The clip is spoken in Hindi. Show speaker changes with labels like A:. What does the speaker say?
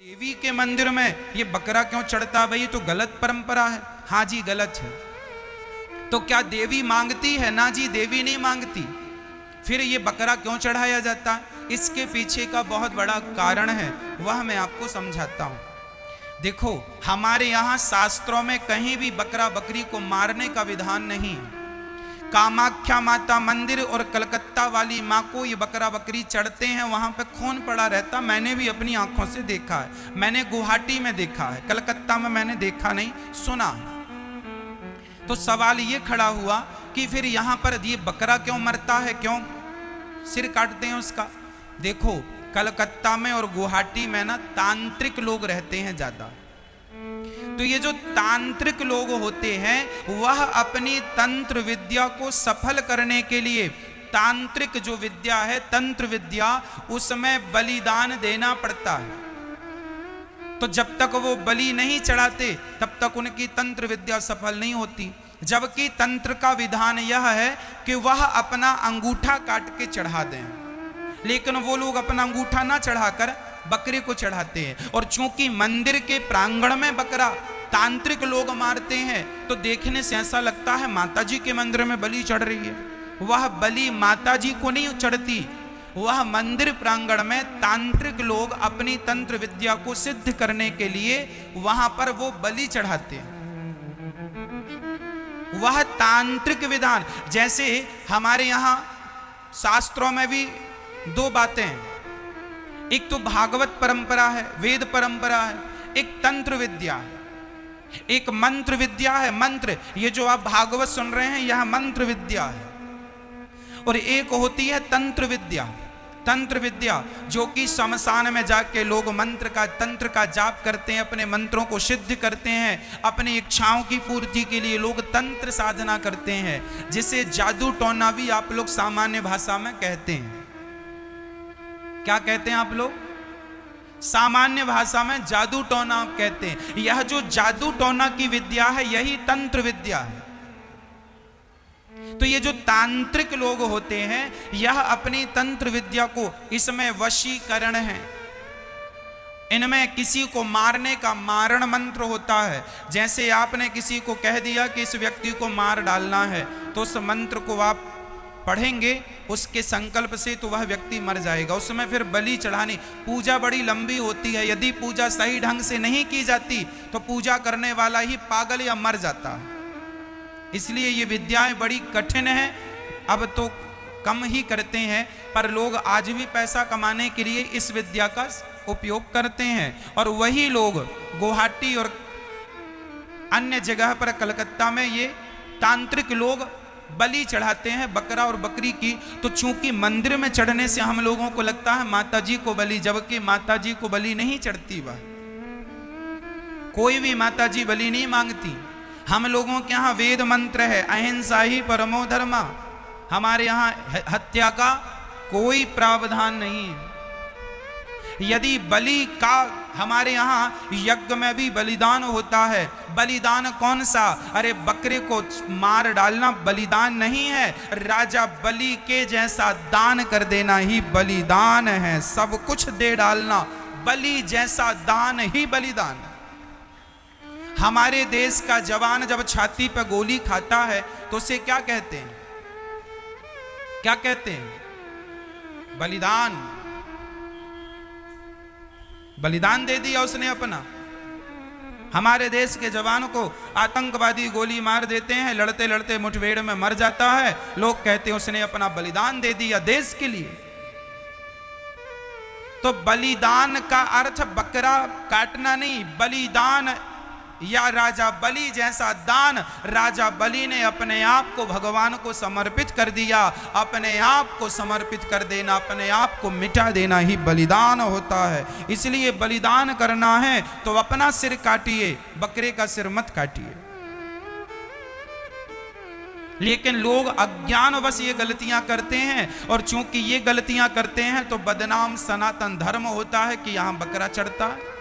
A: देवी के मंदिर में ये बकरा क्यों चढ़ता भाई? तो गलत परंपरा है। हाँ जी गलत है। तो क्या देवी मांगती है? ना जी देवी नहीं मांगती। फिर ये बकरा क्यों चढ़ाया जाता है? इसके पीछे का बहुत बड़ा कारण है, वह मैं आपको समझाता हूं। देखो हमारे यहाँ शास्त्रों में कहीं भी बकरा बकरी को मारने का विधान नहीं है। कामाख्या माता मंदिर और कलकत्ता वाली माँ को ये बकरा बकरी चढ़ते हैं, वहां पे खून पड़ा रहता। मैंने भी अपनी आंखों से देखा है। मैंने गुवाहाटी में देखा है, कलकत्ता में मैंने देखा नहीं, सुना है। तो सवाल ये खड़ा हुआ कि फिर यहाँ पर ये बकरा क्यों मरता है, क्यों सिर काटते हैं उसका? देखो कलकत्ता में और गुवाहाटी में ना तांत्रिक लोग रहते हैं ज्यादा। तो ये जो तांत्रिक लोग होते हैं वह अपनी तंत्र विद्या को सफल करने के लिए, तांत्रिक जो विद्या है तंत्र विद्या, उसमें बलिदान देना पड़ता है। तो जब तक वो बलि नहीं चढ़ाते तब तक उनकी तंत्र विद्या सफल नहीं होती। जबकि तंत्र का विधान यह है कि वह अपना अंगूठा काट के चढ़ा दें, लेकिन वो लोग अपना अंगूठा ना चढ़ाकर बकरे को चढ़ाते हैं। और चूंकि मंदिर के प्रांगण में बकरा तांत्रिक लोग मारते हैं तो देखने से ऐसा लगता है माताजी के मंदिर में बलि चढ़ रही है। वह बलि माताजी को नहीं चढ़ती, वह मंदिर प्रांगण में तांत्रिक लोग अपनी तंत्र विद्या को सिद्ध करने के लिए वहां पर वो बलि चढ़ाते हैं। वह तांत्रिक विधान, जैसे हमारे यहां शास्त्रों में भी दो बातें हैं। एक तो भागवत परंपरा है, वेद परंपरा है, एक तंत्र विद्या है, एक मंत्र विद्या है। मंत्र, ये जो आप भागवत सुन रहे हैं यह मंत्र विद्या है। और एक होती है तंत्र विद्या। तंत्र विद्या जो कि शमशान में जाके लोग मंत्र का तंत्र का जाप करते हैं, अपने मंत्रों को सिद्ध करते हैं, अपनी इच्छाओं की पूर्ति के लिए लोग तंत्र साधना करते हैं, जिसे जादू टोना भी आप लोग सामान्य भाषा में कहते हैं। क्या कहते हैं आप लोग? सामान्य भाषा में जादू टोना आप कहते हैं। यह जो जादू टोना की विद्या है यही तंत्र विद्या है। तो ये जो तांत्रिक लोग होते हैं यह अपनी तंत्र विद्या को, इसमें वशीकरण है, इनमें किसी को मारने का मारण मंत्र होता है। जैसे आपने किसी को कह दिया कि इस व्यक्ति को मार डालना है, तो उस मंत्र को आप पढ़ेंगे उसके संकल्प से तो वह व्यक्ति मर जाएगा। उसमें फिर बलि चढ़ानी, पूजा बड़ी लंबी होती है। यदि पूजा सही ढंग से नहीं की जाती तो पूजा करने वाला ही पागल या मर जाता है। इसलिए ये विद्याएं बड़ी कठिन है। अब तो कम ही करते हैं, पर लोग आज भी पैसा कमाने के लिए इस विद्या का उपयोग करते हैं। और वही लोग गुवाहाटी और अन्य जगह पर, कलकत्ता में ये तांत्रिक लोग बलि चढ़ाते हैं बकरा और बकरी की। तो चूंकि मंदिर में चढ़ने से हम लोगों को लगता है माताजी को बलि, जबकि माताजी को बलि नहीं चढ़ती। वह कोई भी माताजी बलि नहीं मांगती। हम लोगों के यहाँ वेद मंत्र है, अहिंसा ही परमो धर्मा। हमारे यहाँ हत्या का कोई प्रावधान नहीं है। यदि बलि का, हमारे यहाँ यज्ञ में भी बलिदान होता है। बलिदान कौन सा? अरे बकरे को मार डालना बलिदान नहीं है, राजा बलि के जैसा दान कर देना ही बलिदान है। सब कुछ दे डालना, बलि जैसा दान ही बलिदान। हमारे देश का जवान जब छाती पर गोली खाता है तो उसे क्या कहते हैं? क्या कहते हैं? बलिदान। बलिदान दे दिया उसने अपना। हमारे देश के जवान को आतंकवादी गोली मार देते हैं, लड़ते लड़ते मुठभेड़ में मर जाता है, लोग कहते हैं उसने अपना बलिदान दे दिया देश के लिए। तो बलिदान का अर्थ बकरा काटना नहीं, बलिदान या राजा बलि जैसा दान। राजा बलि ने अपने आप को भगवान को समर्पित कर दिया। अपने आप को समर्पित कर देना, अपने आप को मिटा देना ही बलिदान होता है। इसलिए बलिदान करना है तो अपना सिर काटिए, बकरे का सिर मत काटिए। लेकिन लोग अज्ञानवश ये गलतियां करते हैं, और चूंकि ये गलतियां करते हैं तो बदनाम सनातन धर्म होता है कि यहां बकरा चढ़ता है।